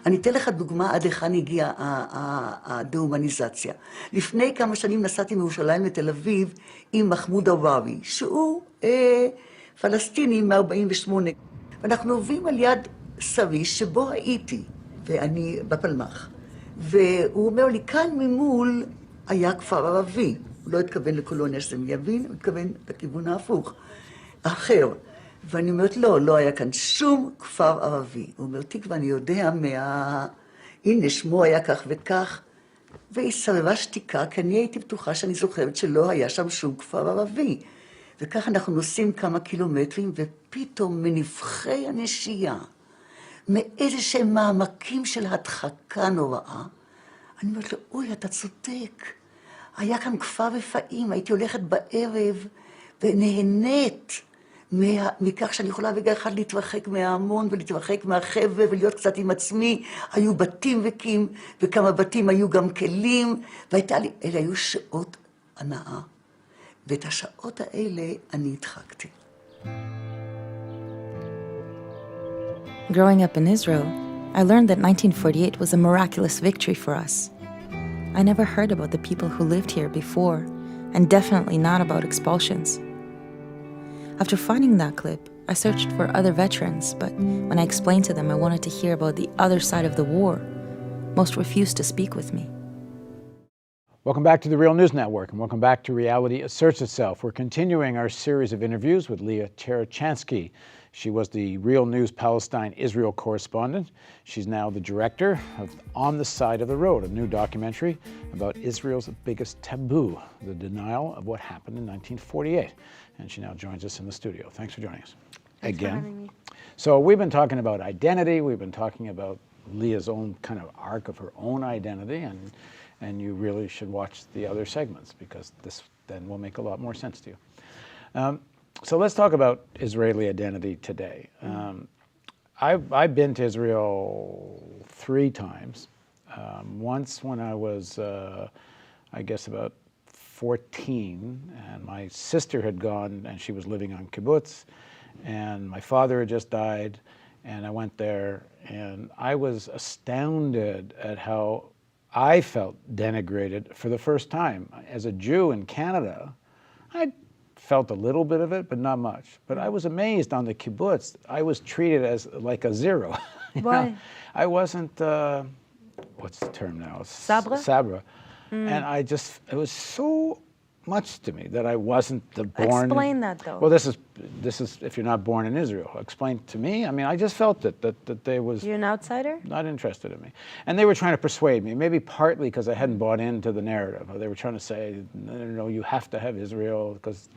אני אתן לך דוגמה עד היכן הגיעה הדהומניזציה. לפני כמה שנים נסעתי מירושלים לתל אביב עם מחמוד עוואבי, שהוא פלסטיני מ-48. ואנחנו עוברים על יד סריש שבו הייתי, ואני בפלמח. והוא אומר לי, כאן ממול היה כפר ערבי. הוא לא התכוון לקולוניה שזה מימין, הוא התכוון לכיוון ההפוך, אחר. ואני אומרת, לא היה כאן שום כפר ערבי. הוא אומר, תקווה, אני יודע הנה, שמו היה כך וכך. והיא סרבה שתיקה, כי אני הייתי בטוחה שאני זוכרת שלא היה שם שום כפר ערבי. וכך אנחנו נוסעים כמה קילומטרים, ופתאום מנבחי הנשייה, מאיזה שהם מעמקים של הדחקה נוראה, אני אומרת לו, אוי, אתה צודק. היה כאן כפר רפאים, הייתי הולכת בערב ונהנית מכך שאני יכולה רגע אחד להתרחק מההמון ולהתרחק מהחבר'ה ולהיות קצת עם עצמי. היו בתים וקים, וכמה בתים היו גם כלים, והייתה לי, אלה היו שעות הנאה. ואת השעות האלה אני הדחקתי. Growing up in Israel, I learned that 1948 was a miraculous victory for us. I never heard about the people who lived here before, and definitely not about expulsions. After finding that clip, I searched for other veterans, but when I explained to them I wanted to hear about the other side of the war, most refused to speak with me. Welcome back to the Real News Network, and welcome back to Reality Asserts Itself. We're continuing our series of interviews with Leah Tarachansky. She was the Real News Palestine-Israel correspondent. She's now the director of On the Side of the Road, a new documentary about Israel's biggest taboo, the denial of what happened in 1948. And she now joins us in the studio. Thanks for joining us. Thanks for having me. So we've been talking about identity. We've been talking about Leah's own kind of arc of her own identity, and you really should watch the other segments because this then will make a lot more sense to you. So let's talk about Israeli identity today. I've been to Israel 3 times. Once when I was, I guess, about 14, and my sister had gone, and she was living on kibbutz, and my father had just died, and I went there, and I was astounded at how I felt denigrated for the first time. As a Jew in Canada, I felt a little bit of it, but not much. But I was amazed on the kibbutz. I was treated as like a zero. Why? I wasn't, what's the term now? Sabra? Sabra. And I just, it was so much to me that I wasn't the born. Explain that though. Well, this is if you're not born in Israel. Explain to me. I mean, I just felt that they was. You're an outsider? Not interested in me. And they were trying to persuade me, maybe partly because I hadn't bought into the narrative. They were trying to say, no, you have to have Israel because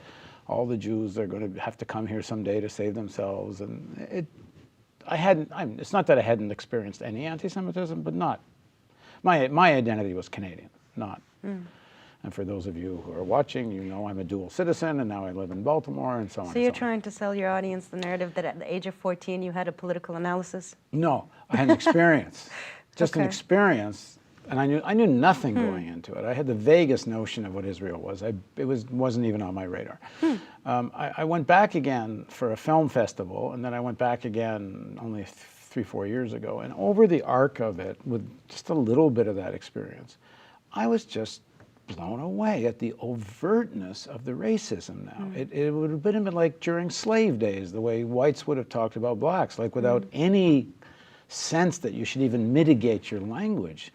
all the Jews are going to have to come here someday to save themselves. And it's not that I hadn't experienced any anti-Semitism, but not. My identity was Canadian, not. And for those of you who are watching, you know I'm a dual citizen, and now I live in Baltimore, and so on. So you're trying to sell your audience the narrative that at the age of 14 you had a political analysis? No, I had an experience, just an Okay. experience, and I knew nothing going into it. I had the vaguest notion of what Israel was. It wasn't even on my radar. I went back again for a film festival, and then I went back again only 3-4 years ago, and over the arc of it, with just a little bit of that experience, I was just blown away at the overtness of the racism now. It would have been like during slave days, the way whites would have talked about blacks, like without any sense that you should even mitigate your language.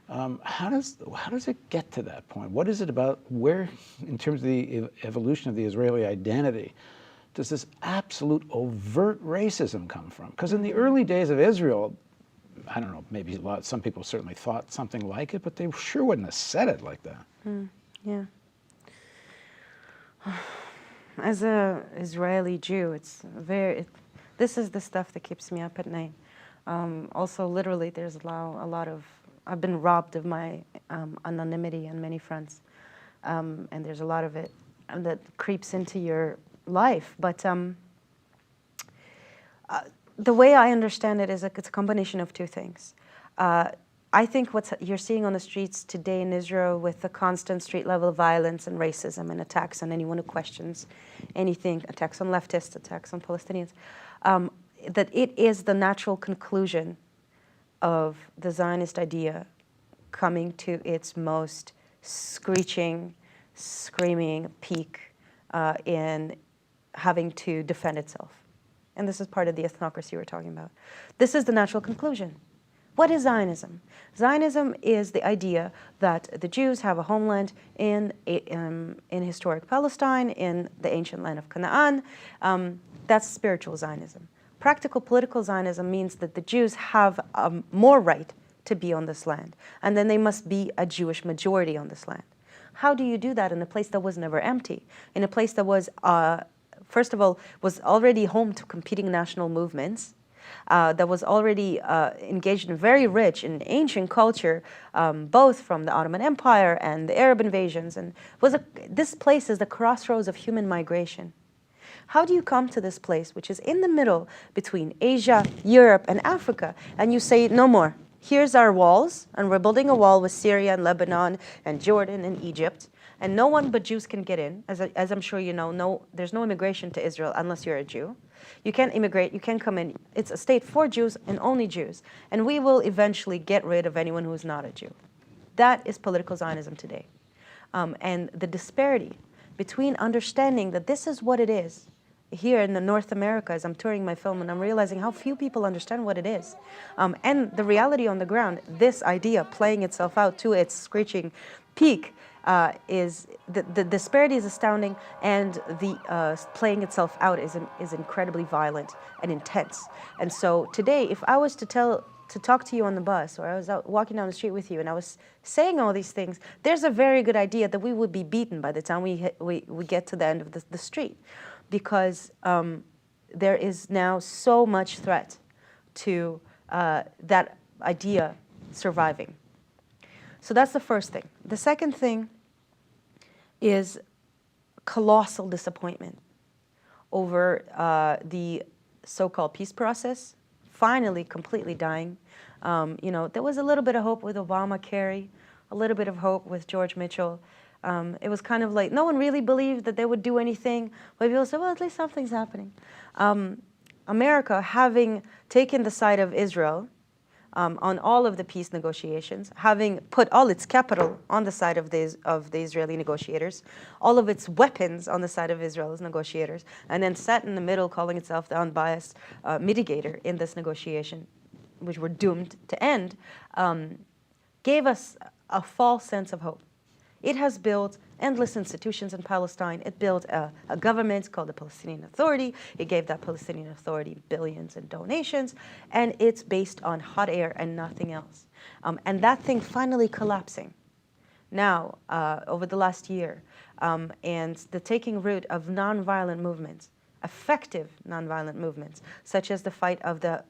How does it get to that point? What is it about where, in terms of the evolution of the Israeli identity, does this absolute overt racism come from? Because in the early days of Israel, I don't know, maybe some people certainly thought something like it, but they sure wouldn't have said it like that. Yeah. As a Israeli Jew, this is the stuff that keeps me up at night. Also, literally, there's a lot of, I've been robbed of my anonymity on many fronts. And there's a lot of it that creeps into your life. But the way I understand it is it's a combination of 2 things. I think what you're seeing on the streets today in Israel with the constant street-level violence and racism and attacks on anyone who questions anything, attacks on leftists, attacks on Palestinians, that it is the natural conclusion of the Zionist idea coming to its most screeching, screaming peak in having to defend itself. And this is part of the ethnocracy we're talking about. This is the natural conclusion. What is Zionism? Zionism is the idea that the Jews have a homeland in historic Palestine, in the ancient land of Canaan. That's spiritual Zionism. Practical political Zionism means that the Jews have more right to be on this land, and then they must be a Jewish majority on this land. How do you do that in a place that was never empty, in a place that was, first of all, was already home to competing national movements, that was already engaged in very rich and ancient culture, both from the Ottoman Empire and the Arab invasions, and this place is the crossroads of human migration. How do you come to this place, which is in the middle between Asia, Europe, and Africa, and you say, no more. Here's our walls, and we're building a wall with Syria and Lebanon and Jordan and Egypt, and no one but Jews can get in. As I'm sure you know, there's no immigration to Israel unless you're a Jew. You can't immigrate, you can't come in. It's a state for Jews and only Jews, and we will eventually get rid of anyone who's not a Jew. That is political Zionism today. And the disparity between understanding that this is what it is, here in the North America, as I'm touring my film, and I'm realizing how few people understand what it is. And the reality on the ground, this idea playing itself out to its screeching peak, is the disparity is astounding, and the playing itself out is incredibly violent and intense. And so today, if I was to talk to you on the bus, or I was out walking down the street with you and I was saying all these things, there's a very good idea that we would be beaten by the time we get to the end of the street. Because there is now so much threat to that idea surviving. So that's the first thing. The second thing is colossal disappointment over the so-called peace process finally completely dying. There was a little bit of hope with Obama-Kerry, a little bit of hope with George Mitchell. It was kind of like no one really believed that they would do anything, but people said, well, at least something's happening. America, having taken the side of Israel on all of the peace negotiations, having put all its capital on the side of the Israeli negotiators, all of its weapons on the side of Israel's negotiators, and then sat in the middle calling itself the unbiased mitigator in this negotiation, which were doomed to end, gave us a false sense of hope. It has built endless institutions in Palestine. It built a government called the Palestinian Authority. It gave that Palestinian Authority billions in donations, and it's based on hot air and nothing else. And that thing finally collapsing now over the last year, and the taking root of nonviolent movements, effective nonviolent movements, such as the fight of the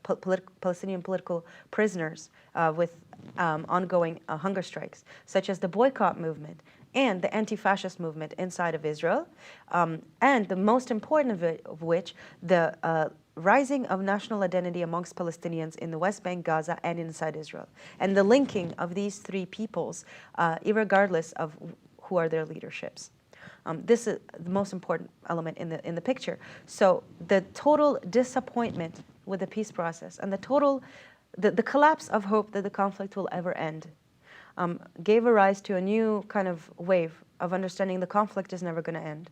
Palestinian political prisoners with ongoing hunger strikes, such as the boycott movement and the anti-fascist movement inside of Israel, and the most important of which, the rising of national identity amongst Palestinians in the West Bank, Gaza, and inside Israel, and the linking of these three peoples, irregardless of who are their leaderships. This is the most important element in the picture. So the total disappointment with the peace process and the collapse of hope that the conflict will ever end gave a rise to a new kind of wave of understanding the conflict is never going to end.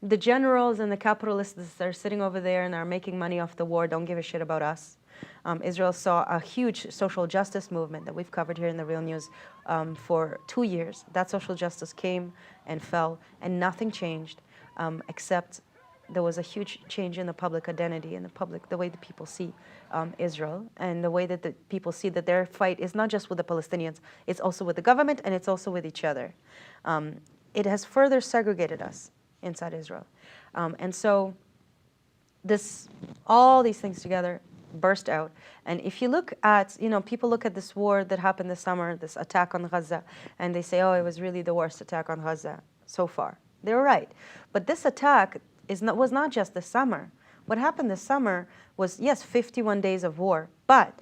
The generals and the capitalists that are sitting over there and are making money off the war don't give a shit about us. Israel saw a huge social justice movement that we've covered here in the Real News for 2 years. That social justice came and fell, and nothing changed except there was a huge change in the public identity and the way the people see Israel, and the way that the people see that their fight is not just with the Palestinians, it's also with the government, and it's also with each other. It has further segregated us inside Israel. And so all these things together burst out. And if you look at, people look at this war that happened this summer, this attack on Gaza, and they say, oh, it was really the worst attack on Gaza so far. They're right. But this attack was not just this summer. What happened this summer was, yes, 51 days of war, but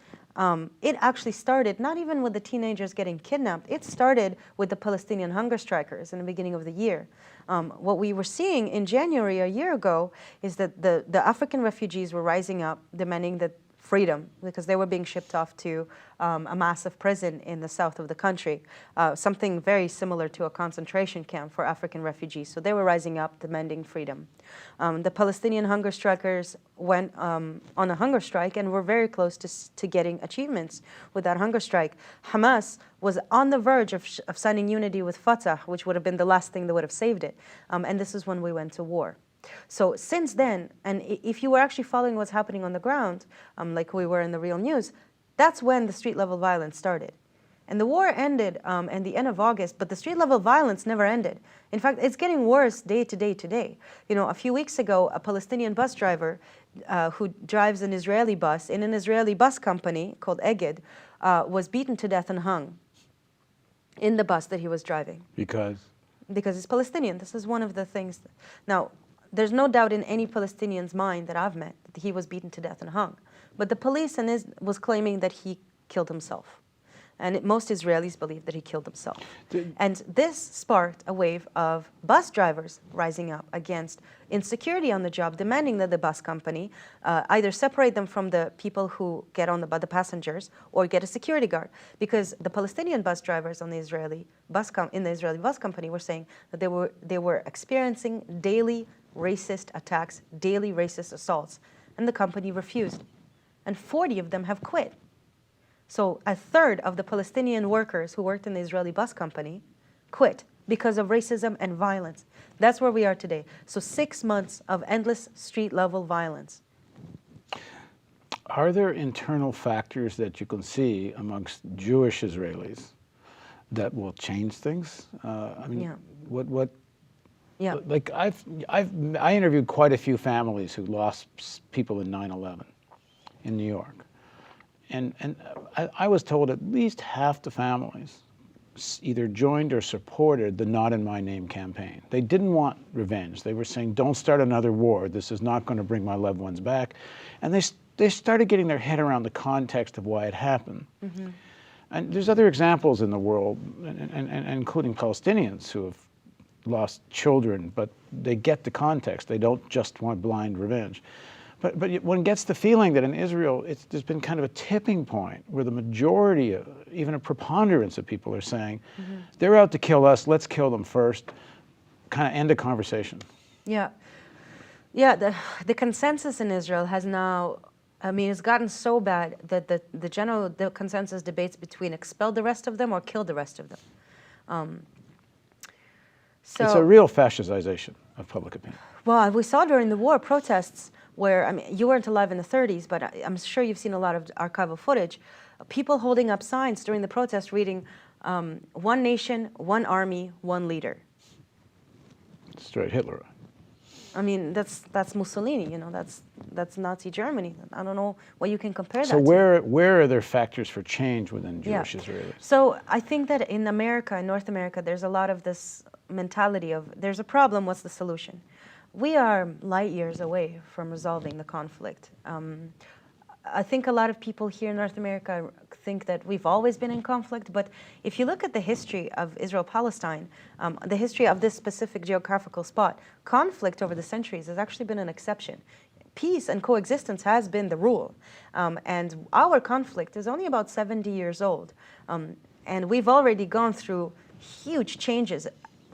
it actually started not even with the teenagers getting kidnapped. It started with the Palestinian hunger strikers in the beginning of the year. What we were seeing in January a year ago is that the African refugees were rising up, demanding that freedom, because they were being shipped off to a massive prison in the south of the country, something very similar to a concentration camp for African refugees. So they were rising up, demanding freedom. The Palestinian hunger strikers went on a hunger strike and were very close to getting achievements with that hunger strike. Hamas was on the verge of signing unity with Fatah, which would have been the last thing that would have saved it. And this is when we went to war. So since then, and if you were actually following what's happening on the ground, like we were in the Real News, that's when the street-level violence started. And the war ended at the end of August, but the street-level violence never ended. In fact, it's getting worse day to day to day. You know, a few weeks ago, a Palestinian bus driver who drives an Israeli bus in an Israeli bus company called Eged was beaten to death and hung in the bus that he was driving. Because? Because he's Palestinian. This is one of the things. Now, there's no doubt in any Palestinian's mind that I've met that he was beaten to death and hung. But the police was claiming that he killed himself. And most Israelis believe that he killed himself. And this sparked a wave of bus drivers rising up against insecurity on the job, demanding that the bus company either separate them from the people who get on the passengers or get a security guard. Because the Palestinian bus drivers on the Israeli bus company were saying that they were experiencing daily racist attacks, daily racist assaults, and the company refused. And 40 of them have quit. So a third of the Palestinian workers who worked in the Israeli bus company quit because of racism and violence. That's where we are today. So 6 months of endless street-level violence. Are there internal factors that you can see amongst Jewish Israelis that will change things? I mean, what? Yeah. Like I interviewed quite a few families who lost people in 9/11 in New York. And I was told at least half the families either joined or supported the Not in My Name campaign. They didn't want revenge. They were saying, don't start another war. This is not going to bring my loved ones back. And they started getting their head around the context of why it happened. Mm-hmm. And there's other examples in the world, and including Palestinians who have lost children, but they get the context. They don't just want blind revenge. But one gets the feeling that in Israel, there's been kind of a tipping point where the majority, even a preponderance of people are saying, they're out to kill us, let's kill them first, kind of end the conversation. Yeah. Yeah, the consensus in Israel has now, I mean, it's gotten so bad that the consensus debates between expel the rest of them or kill the rest of them. So, it's a real fascization of public opinion. Well, we saw during the war protests where, I mean, you weren't alive in the 30s, but I'm sure you've seen a lot of archival footage. People holding up signs during the protest reading, one nation, one army, one leader. Straight Hitler. I mean, that's Mussolini, you know, that's Nazi Germany. I don't know what you can compare that so to. So where are there factors for change within Jewish Israelis? So I think that in America, in North America, there's a lot of this mentality of, there's a problem, what's the solution? We are light years away from resolving the conflict. I think a lot of people here in North America think that we've always been in conflict, but if you look at the history of Israel-Palestine, the history of this specific geographical spot, conflict over the centuries has actually been an exception. Peace and coexistence has been the rule. And our conflict is only about 70 years old. And we've already gone through huge changes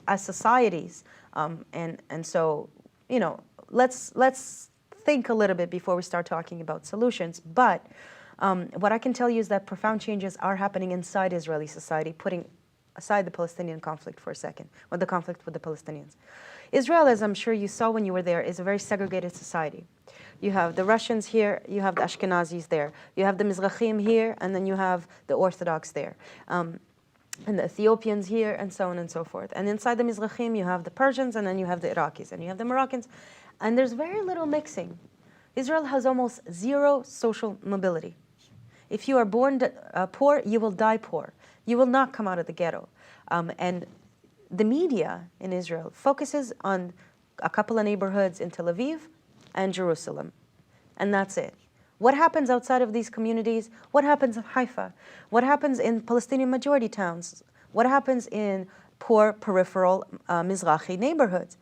as societies. And so, you know, let's think a little bit before we start talking about solutions. But what I can tell you is that profound changes are happening inside Israeli society, putting aside the Palestinian conflict for a second, or the conflict with the Palestinians. Israel, as I'm sure you saw when you were there, is a very segregated society. You have the Russians here, you have the Ashkenazis there, you have the Mizrahim here, and then you have the Orthodox there. And the Ethiopians here, and so on and so forth. And inside the Mizrahim, you have the Persians, and then you have the Iraqis, and you have the Moroccans. And there's very little mixing. Israel has almost zero social mobility. If you are born poor, you will die poor. You will not come out of the ghetto. And the media in Israel focuses on a couple of neighborhoods in Tel Aviv and Jerusalem. And that's it. What happens outside of these communities? What happens in Haifa? What happens in Palestinian majority towns? What happens in poor peripheral Mizrahi neighborhoods?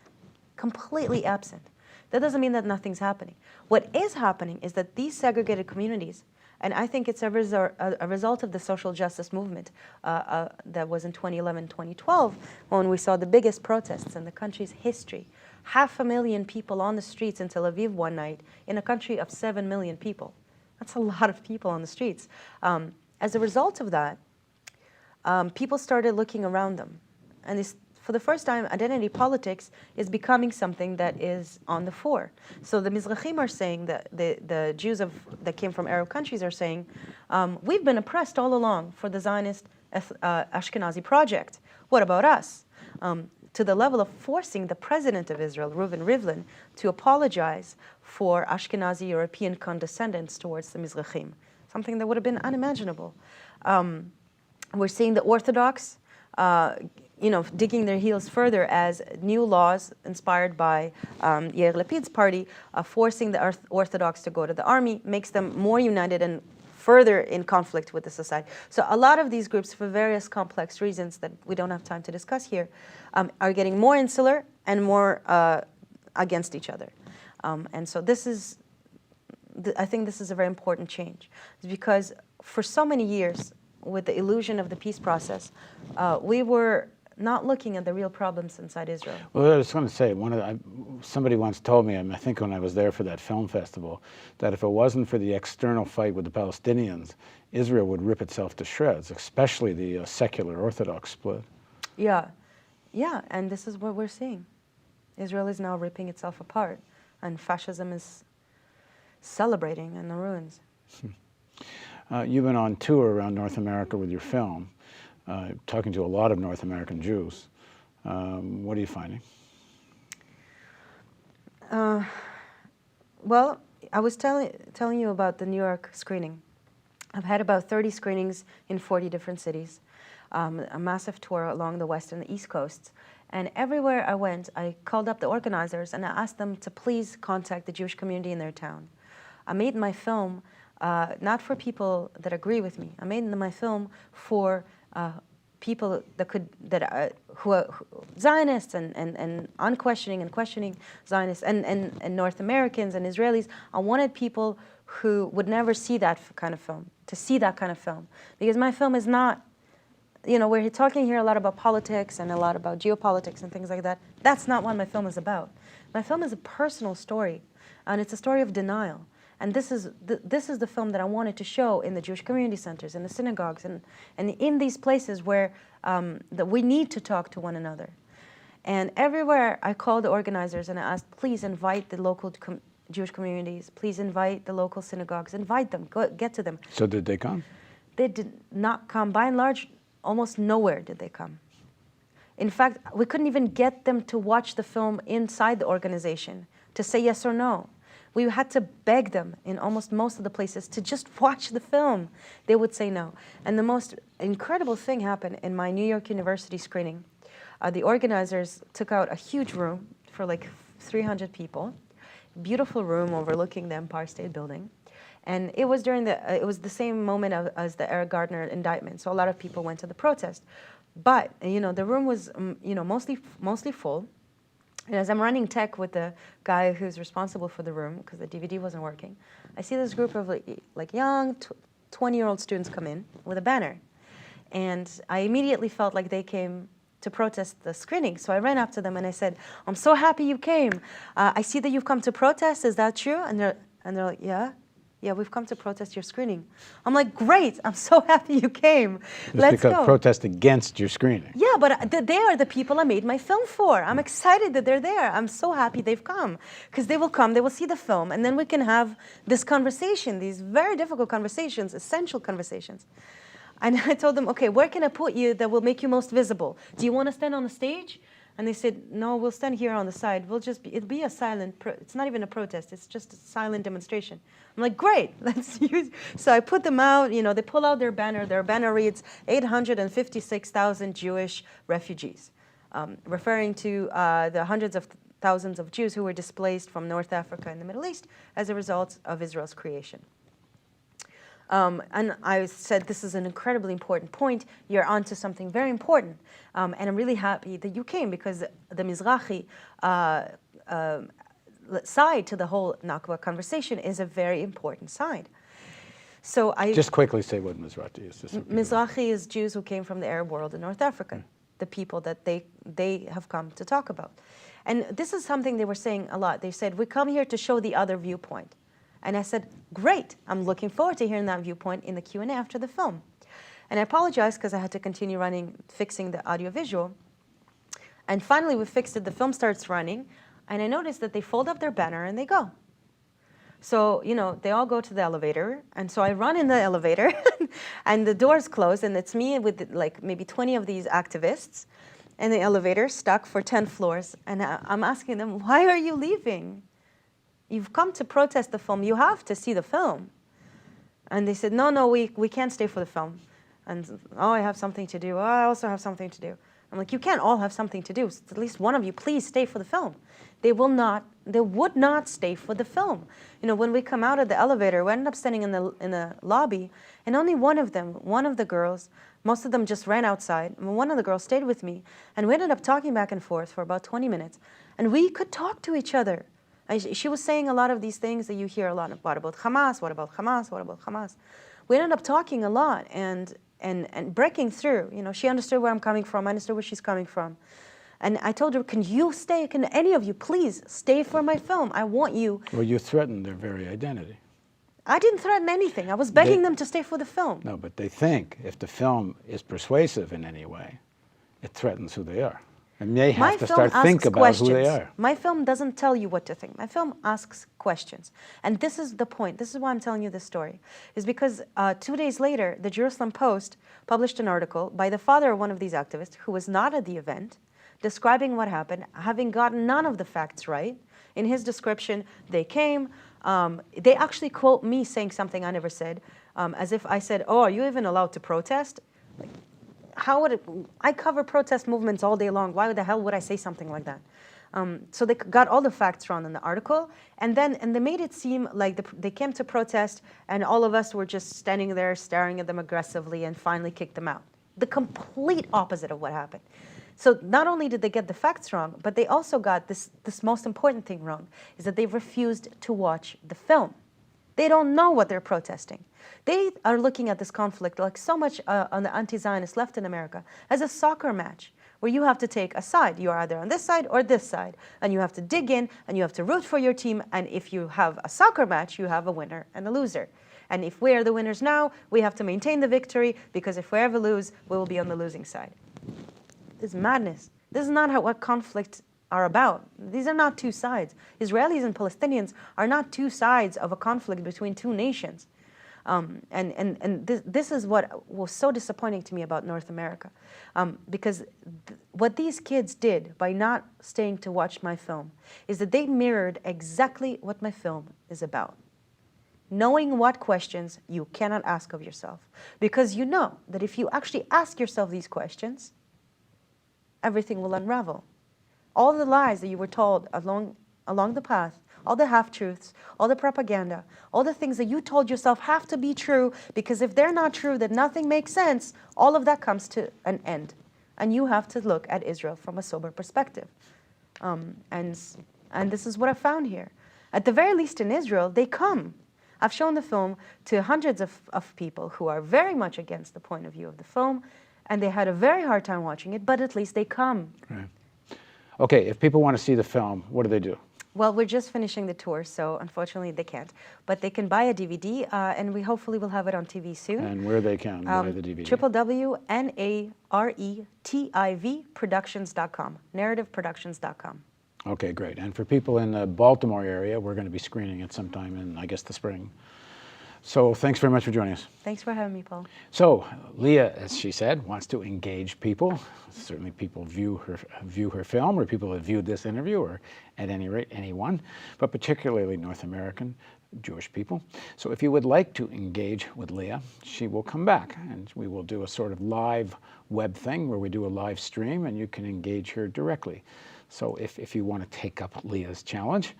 Completely absent. That doesn't mean that nothing's happening. What is happening is that these segregated communities, and I think it's a result of the social justice movement that was in 2011, 2012, when we saw the biggest protests in the country's history. 500,000 people on the streets in Tel Aviv one night in a country of 7 million people. That's a lot of people on the streets. As a result of that, people started looking around them. And for the first time, identity politics is becoming something that is on the fore. So the Mizrahim are saying, that the Jews that came from Arab countries are saying, we've been oppressed all along for the Zionist Ashkenazi project. What about us? To the level of forcing the president of Israel, Reuven Rivlin, to apologize for Ashkenazi European condescendence towards the Mizrahim, something that would have been unimaginable. We're seeing the Orthodox, digging their heels further as new laws inspired by Yair Lapid's party, forcing the Orthodox to go to the army, makes them more united and further in conflict with the society. So a lot of these groups, for various complex reasons that we don't have time to discuss here, are getting more insular and more against each other. And so this is, I think this is a very important change. It's because for so many years, with the illusion of the peace process, we were not looking at the real problems inside Israel. Well, I was going to say, somebody once told me, I think when I was there for that film festival, that if it wasn't for the external fight with the Palestinians, Israel would rip itself to shreds, especially the secular Orthodox split. Yeah, and this is what we're seeing. Israel is now ripping itself apart, and fascism is celebrating in the ruins. You've been on tour around North America with your film, talking to a lot of North American Jews. What are you finding? Well, I was telling you about the New York screening. I've had about 30 screenings in 40 different cities, a massive tour along the West and the East Coasts. And everywhere I went, I called up the organizers and I asked them to please contact the Jewish community in their town. I made my film not for people that agree with me. I made my film for people who are Zionists and unquestioning and questioning Zionists and North Americans and Israelis. I wanted people who would never see that kind of film to see that kind of film, because my film is not, we're talking here a lot about politics and a lot about geopolitics and things like that. That's not what my film is about. My film is a personal story, and it's a story of denial. And this is the film that I wanted to show in the Jewish community centers, in the synagogues, and in these places where that we need to talk to one another. And everywhere I called the organizers and I asked, please invite the local Jewish communities, please invite the local synagogues, invite them, get to them. So did they come? They did not come. By and large, almost nowhere did they come. In fact, we couldn't even get them to watch the film inside the organization, to say yes or no. We had to beg them in almost most of the places to just watch the film. They would say no. And the most incredible thing happened in my New York University screening. The organizers took out a huge room for like 300 people, beautiful room overlooking the Empire State Building. And it was it was the same moment as the Eric Gardner indictment. So a lot of people went to the protest. But, the room was, mostly full. And as I'm running tech with the guy who's responsible for the room, because the DVD wasn't working, I see this group of like young 20-year-old students come in with a banner. And I immediately felt like they came to protest the screening. So I ran up to them and I said, I'm so happy you came. I see that you've come to protest. Is that true? And they're like, yeah. Yeah, we've come to protest your screening. I'm like, great, I'm so happy you came. Let's go. Protest against your screening. Yeah, but they are the people I made my film for. I'm excited that they're there. I'm so happy they've come. Because they will come, they will see the film, and then we can have this conversation, these very difficult conversations, essential conversations. And I told them, okay, where can I put you that will make you most visible? Do you want to stand on the stage? And they said, no, we'll stand here on the side. It'll be a silent, it's not even a protest, it's just a silent demonstration. I'm like, great, let's use. So I put them out, they pull out their banner. Their banner reads 856,000 Jewish refugees, referring to the hundreds of thousands of Jews who were displaced from North Africa and the Middle East as a result of Israel's creation. And I said, this is an incredibly important point. You're onto something very important. And I'm really happy that you came, because the Mizrahi, side to the whole Nakba conversation is a very important side. So I Just quickly say what Mizrahi is. Mizrahi is Jews who came from the Arab world in North Africa, the people that they have come to talk about. And this is something they were saying a lot. They said, we come here to show the other viewpoint. And I said, great, I'm looking forward to hearing that viewpoint in the Q&A after the film. And I apologize because I had to continue fixing the audio-visual. And finally we fixed it, the film starts running, and I noticed that they fold up their banner and they go. So, you know, they all go to the elevator, and so I run in the elevator, and the doors close, and it's me with like maybe 20 of these activists in the elevator, stuck for 10 floors, and I'm asking them, why are you leaving? You've come to protest the film, you have to see the film. And they said, no, we can't stay for the film. And, oh, I have something to do, oh, I also have something to do. I'm like, you can't all have something to do, so at least one of you, please stay for the film. They would not stay for the film. You know, when we come out of the elevator, we ended up standing in the lobby, and only one of the girls, most of them just ran outside, and one of the girls stayed with me, and we ended up talking back and forth for about 20 minutes, and we could talk to each other. She was saying a lot of these things that you hear a lot about Hamas, what about Hamas, what about Hamas? We ended up talking a lot and breaking through. You know, she understood where I'm coming from, I understood where she's coming from. And I told her, can you stay? Can any of you please stay for my film? I want you. Well, you threatened their very identity. I didn't threaten anything. I was begging them to stay for the film. No, but they think if the film is persuasive in any way, it threatens who they are. And they have to start think about who they are. My film doesn't tell you what to think. My film asks questions. And this is the point. This is why I'm telling you this story. Is because 2 days later, the Jerusalem Post published an article by the father of one of these activists who was not at the event, describing what happened, having gotten none of the facts right. In his description, they came. They actually quote me saying something I never said, as if I said, oh, are you even allowed to protest? Like, how would I cover protest movements all day long. Why the hell would I say something like that? So they got all the facts wrong in the article, and they made it seem like they came to protest and all of us were just standing there staring at them aggressively and finally kicked them out. The complete opposite of what happened. So not only did they get the facts wrong, but they also got this most important thing wrong, is that they refused to watch the film. They don't know what they're protesting. They are looking at this conflict, like so much on the anti-Zionist left in America, as a soccer match, where you have to take a side. You are either on this side or this side, and you have to dig in, and you have to root for your team, and if you have a soccer match, you have a winner and a loser. And if we are the winners now, we have to maintain the victory, because if we ever lose, we will be on the losing side. This is madness. This is not what conflicts are about. These are not two sides. Israelis and Palestinians are not two sides of a conflict between two nations. This is what was so disappointing to me about North America. Because what these kids did by not staying to watch my film is that they mirrored exactly what my film is about. Knowing what questions you cannot ask of yourself. Because you know that if you actually ask yourself these questions, everything will unravel. All the lies that you were told along the path, all the half-truths, all the propaganda, all the things that you told yourself have to be true, because if they're not true, then nothing makes sense, all of that comes to an end. And you have to look at Israel from a sober perspective. And this is what I found here. At the very least in Israel, they come. I've shown the film to hundreds of people who are very much against the point of view of the film, and they had a very hard time watching it, but at least they come. Right. Okay, if people want to see the film, what do they do? Well, we're just finishing the tour, so unfortunately they can't. But they can buy a DVD, and we hopefully will have it on TV soon. And where they can buy the DVD? www.naretivproductions.com, narrativeproductions.com. Okay, great. And for people in the Baltimore area, we're going to be screening it sometime in, I guess, the spring. So thanks very much for joining us. Thanks for having me, Paul. So Leah, as she said, wants to engage people. Certainly people view her film, or people have viewed this interview, or at any rate, anyone, but particularly North American Jewish people. So if you would like to engage with Leah, she will come back, and we will do a sort of live web thing where we do a live stream, and you can engage her directly. So if you want to take up Leah's challenge,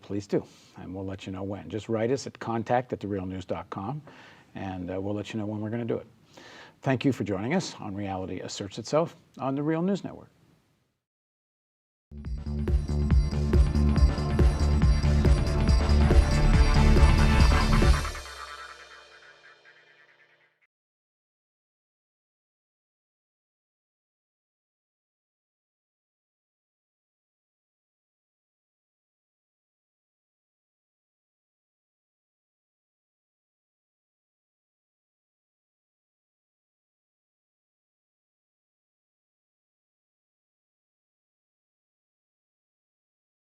please do, and we'll let you know when. Just write us at contact@therealnews.com, and we'll let you know when we're going to do it. Thank you for joining us on Reality Asserts Itself on the Real News Network.